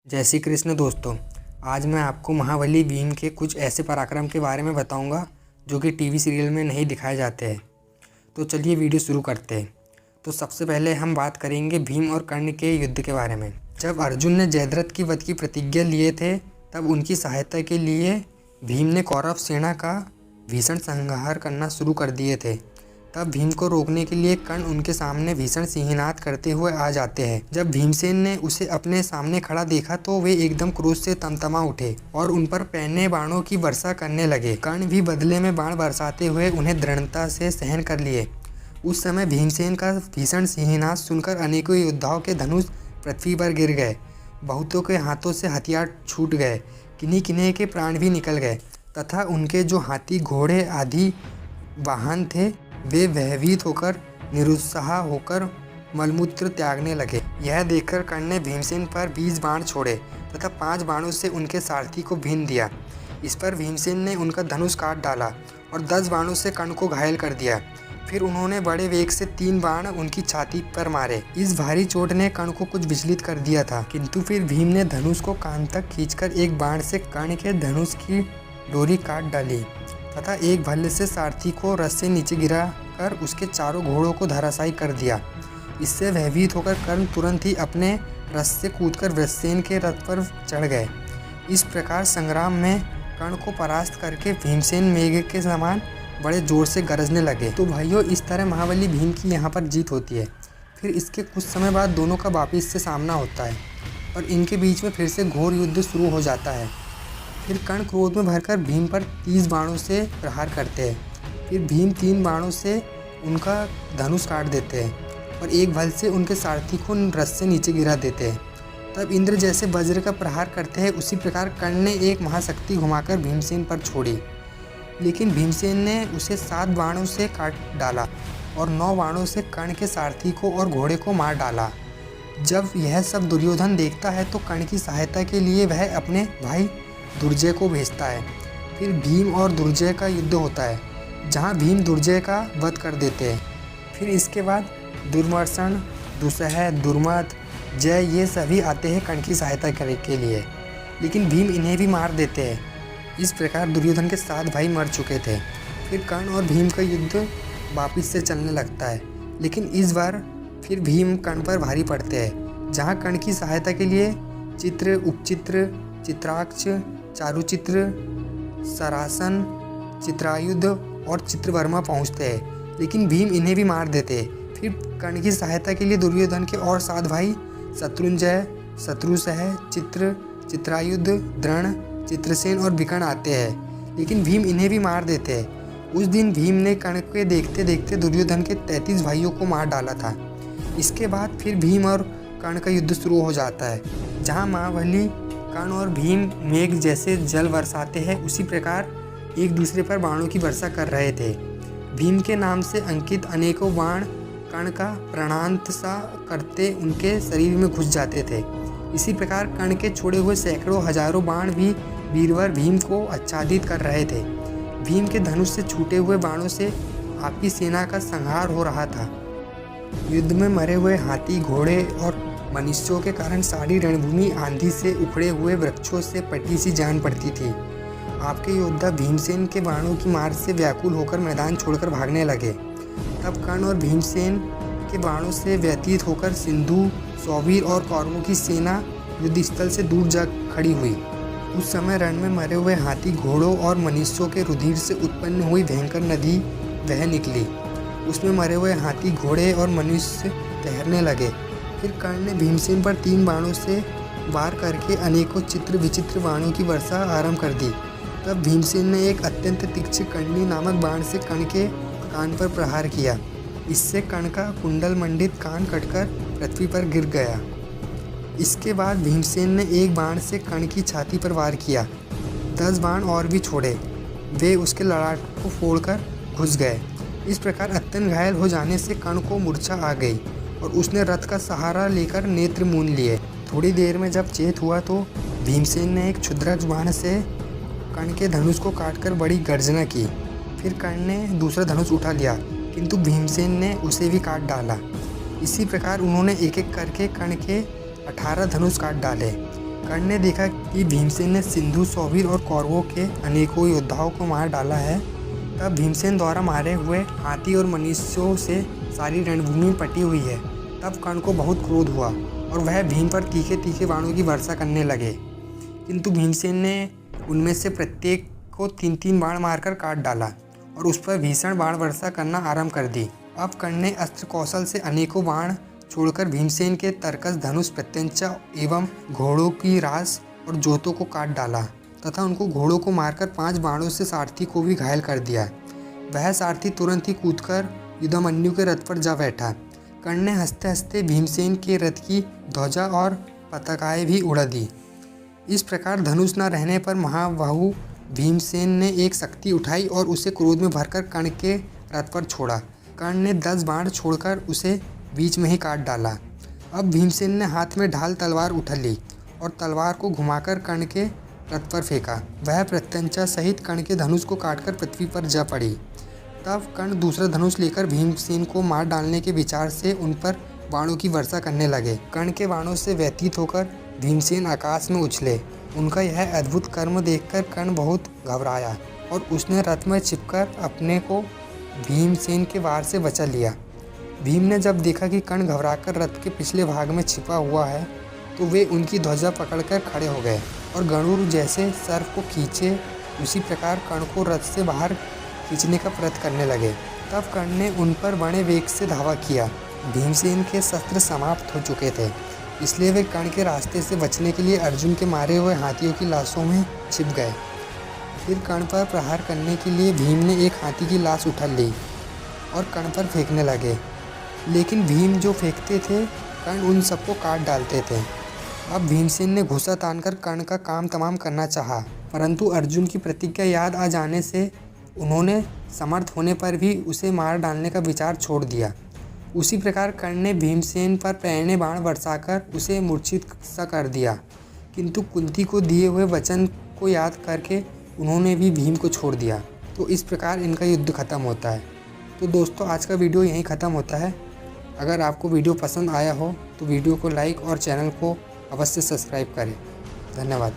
जय श्री कृष्ण दोस्तों। आज मैं आपको महाबली भीम के कुछ ऐसे पराक्रम के बारे में बताऊंगा जो कि टीवी सीरियल में नहीं दिखाए जाते हैं। तो चलिए वीडियो शुरू करते हैं। तो सबसे पहले हम बात करेंगे भीम और कर्ण के युद्ध के बारे में। जब अर्जुन ने जयद्रथ की वध की प्रतिज्ञा लिए थे तब उनकी सहायता के लिए भीम ने कौरव सेना का भीषण संहार करना शुरू कर दिए थे। तब भीम को रोकने के लिए कर्ण उनके सामने भीषण सिंहनाद करते हुए आ जाते हैं। जब भीमसेन ने उसे अपने सामने खड़ा देखा तो वे एकदम क्रोध से तमतमा उठे और उन पर पैने बाणों की वर्षा करने लगे। कर्ण भी बदले में बाण बरसाते हुए उन्हें दृढ़ता से सहन कर लिए। उस समय भीमसेन का भीषण सिंहनाद सुनकर अनेकों योद्धाओं के धनुष पृथ्वी पर गिर गए। बहुतों के हाथों से हथियार छूट गए, किन्हीं किन्हीं के प्राण भी निकल गए तथा उनके जो हाथी घोड़े आदि वाहन थे वे भयभीत होकर निरुत्साह होकर मलमूत्र त्यागने लगे। यह देखकर कर्ण ने भीमसेन पर 20 बाण छोड़े तथा 5 बाणों से उनके सारथी को भीन दिया। इस पर भीमसेन ने उनका धनुष काट डाला और 10 बाणों से कर्ण को घायल कर दिया। फिर उन्होंने बड़े वेग से 3 बाण उनकी छाती पर मारे। इस भारी चोट ने कर्ण को कुछ विचलित कर दिया था, किंतु फिर भीम ने धनुष को कान तक खींचकर एक बाण से कर्ण के धनुष की डोरी काट डाली तथा एक भल्ले से सारथी को रथ से नीचे गिरा कर उसके चारों घोड़ों को धराशायी कर दिया। इससे भयभीत होकर कर्ण तुरंत ही अपने रथ से कूदकर वृषसेन के रथ पर चढ़ गए। इस प्रकार संग्राम में कर्ण को परास्त करके भीमसेन मेघ के समान बड़े जोर से गरजने लगे। तो भाइयों, इस तरह महाबली भीम की यहाँ पर जीत होती है। फिर इसके कुछ समय बाद दोनों का वापिस से सामना होता है और इनके बीच में फिर से घोर युद्ध शुरू हो जाता है। फिर कर्ण क्रोध में भरकर भीम पर 30 बाणों से प्रहार करते हैं। फिर भीम 3 बाणों से उनका धनुष काट देते हैं और एक भल से उनके सारथी को रथ से नीचे गिरा देते हैं। तब इंद्र जैसे वज्र का प्रहार करते हैं, उसी प्रकार कर्ण ने एक महाशक्ति घुमाकर भीमसेन पर छोड़ी, लेकिन भीमसेन ने उसे 7 बाणों से काट डाला और 9 बाणों से कर्ण के सारथी को और घोड़े को मार डाला। जब यह सब दुर्योधन देखता है तो कर्ण की सहायता के लिए वह अपने भाई दुर्जय को भेजता है। फिर भीम और दुर्जय का युद्ध होता है, जहां भीम दुर्जय का वध कर देते हैं। फिर इसके बाद दुर्मर्शन, दुसह, दुर्मद, जय ये सभी आते हैं कर्ण की सहायता करने के लिए, लेकिन भीम इन्हें भी मार देते हैं। इस प्रकार दुर्योधन के 7 भाई मर चुके थे। फिर कर्ण और भीम का युद्ध वापिस से चलने लगता है, लेकिन इस बार फिर भीम कर्ण पर भारी पड़ते हैं। जहाँ कर्ण की सहायता के लिए चित्र, उपचित्र, चित्राक्ष, चारुचित्र, सरासन, चित्रायुध और चित्रवर्मा पहुंचते हैं, लेकिन भीम इन्हें भी मार देते हैं। फिर कर्ण की सहायता के लिए दुर्योधन के और 7 भाई शत्रुंजय, शत्रुसह, चित्र, चित्रायुध, द्रोण, चित्रसेन और विकर्ण आते हैं, लेकिन भीम इन्हें भी मार देते हैं। उस दिन भीम ने कर्ण के देखते देखते दुर्योधन के 33 भाइयों को मार डाला था। इसके बाद फिर भीम और कर्ण का युद्ध शुरू हो जाता है, जहाँ महाबली कर्ण और भीम मेघ जैसे जल बरसाते हैं, उसी प्रकार एक दूसरे पर बाणों की वर्षा कर रहे थे। भीम के नाम से अंकित अनेकों बाण कर्ण का प्राणांत सा करते उनके शरीर में घुस जाते थे। इसी प्रकार कर्ण के छोड़े हुए सैकड़ों हजारों बाण भी वीरवर भीम को आच्छादित कर रहे थे। भीम के धनुष से छूटे हुए बाणों से आपकी सेना का संहार हो रहा था। युद्ध में मरे हुए हाथी, घोड़े और मनुष्यों के कारण सारी रणभूमि आंधी से उखड़े हुए वृक्षों से पटी सी जान पड़ती थी। आपके योद्धा भीमसेन के बाणों की मार से व्याकुल होकर मैदान छोड़कर भागने लगे। तब कर्ण और भीमसेन के बाणों से व्यतीत होकर सिंधु, सौवीर और कौरवों की सेना युद्ध स्थल से दूर जा खड़ी हुई। उस समय रण में मरे हुए हाथी, घोड़ों और मनुष्यों के रुधिर से उत्पन्न हुई भयंकर नदी बह निकली। उसमें मरे हुए हाथी, घोड़े और मनुष्य तैरने लगे। फिर कर्ण ने भीमसेन पर 3 बाणों से वार करके अनेकों चित्र विचित्र बाणों की वर्षा आरंभ कर दी। तब भीमसेन ने एक अत्यंत तीक्ष्ण कर्णी नामक बाण से कर्ण के कान पर प्रहार किया। इससे कर्ण का कुंडल मंडित कान कटकर पृथ्वी पर गिर गया। इसके बाद भीमसेन ने एक बाण से कर्ण की छाती पर वार किया। 10 बाण और भी छोड़े, वे उसके ललाट को फोड़कर घुस गए। इस प्रकार अत्यंत घायल हो जाने से कर्ण को मूर्छा आ गई और उसने रथ का सहारा लेकर नेत्र मूंद लिए। थोड़ी देर में जब चेत हुआ तो भीमसेन ने एक क्षुद्रक बाण से कर्ण के धनुष को काटकर बड़ी गर्जना की। फिर कर्ण ने दूसरा धनुष उठा लिया, किंतु भीमसेन ने उसे भी काट डाला। इसी प्रकार उन्होंने एक एक करके कर्ण के 18 धनुष काट डाले। कर्ण ने देखा कि भीमसेन ने सिंधु, सौवीर और कौरवों के अनेकों योद्धाओं को मार डाला है। तब भीमसेन द्वारा मारे हुए हाथी और मनुष्यों से सारी रणभूमि पटी हुई है। तब कर्ण को बहुत क्रोध हुआ और वह भीम पर तीखे तीखे बाणों की वर्षा करने लगे, किंतु भीमसेन ने उनमें से प्रत्येक को 3-3 बाण मारकर काट डाला और उस पर भीषण बाण वर्षा करना आरंभ कर दी। अब कर्ण ने अस्त्र कौशल से अनेकों बाण छोड़कर भीमसेन के तरकस, धनुष, प्रत्यंचा एवं घोड़ों की रास और जोतों को काट डाला तथा उनको घोड़ों को मारकर 5 बाणों से सारथी को भी घायल कर दिया। वह सारथी तुरंत ही कूदकर युधामन्यु के रथ पर जा बैठा। कर्ण ने हंसते हंसते भीमसेन के रथ की ध्वजा और पताकाएं भी उड़ा दी। इस प्रकार धनुष न रहने पर महाबाहु भीमसेन ने एक शक्ति उठाई और उसे क्रोध में भरकर कर्ण के रथ पर छोड़ा। कर्ण ने 10 बाण छोड़कर उसे बीच में ही काट डाला। अब भीमसेन ने हाथ में ढाल तलवार उठा ली और तलवार को घुमाकर कर्ण के रथ पर फेंका। वह प्रत्यंचा सहित कर्ण के धनुष को काटकर पृथ्वी पर जा पड़ी। तब कर्ण दूसरा धनुष लेकर भीमसेन को मार डालने के विचार से उन पर बाणों की वर्षा करने लगे। कर्ण के बाणों से व्यतीत होकर भीमसेन आकाश में उछले। उनका यह अद्भुत कर्म देखकर कर्ण बहुत घबराया और उसने रथ में छिपकर अपने को भीमसेन के वार से बचा लिया। भीम ने जब देखा कि कर्ण घबराकर रथ के पिछले भाग में छिपा हुआ है तो वे उनकी ध्वजा पकड़कर खड़े हो गए और गरुड़ जैसे सर्प को खींचे उसी प्रकार कर्ण को रथ से बाहर खींचने का प्रयत्न करने लगे। तब कर्ण ने उन पर बड़े वेग से धावा किया। भीमसेन के शस्त्र समाप्त हो चुके थे, इसलिए वे कर्ण के रास्ते से बचने के लिए अर्जुन के मारे हुए हाथियों की लाशों में छिप गए। फिर कर्ण पर प्रहार करने के लिए भीम ने एक हाथी की लाश उठा ली और कर्ण पर फेंकने लगे, लेकिन भीम जो फेंकते थे कर्ण उन सबको काट डालते थे। अब भीमसेन ने घुसा तानकर कर्ण का काम तमाम करना चाहा, परंतु अर्जुन की प्रतिज्ञा याद आ जाने से उन्होंने समर्थ होने पर भी उसे मार डालने का विचार छोड़ दिया। उसी प्रकार कर्ण ने भीमसेन पर पैने बाण बरसाकर उसे मूर्छित सा कर दिया, किंतु कुंती को दिए हुए वचन को याद करके उन्होंने भी भीम को छोड़ दिया। तो इस प्रकार इनका युद्ध खत्म होता है। तो दोस्तों, आज का वीडियो यहीं ख़त्म होता है। अगर आपको वीडियो पसंद आया हो तो वीडियो को लाइक और चैनल को अवश्य सब्सक्राइब करें। धन्यवाद।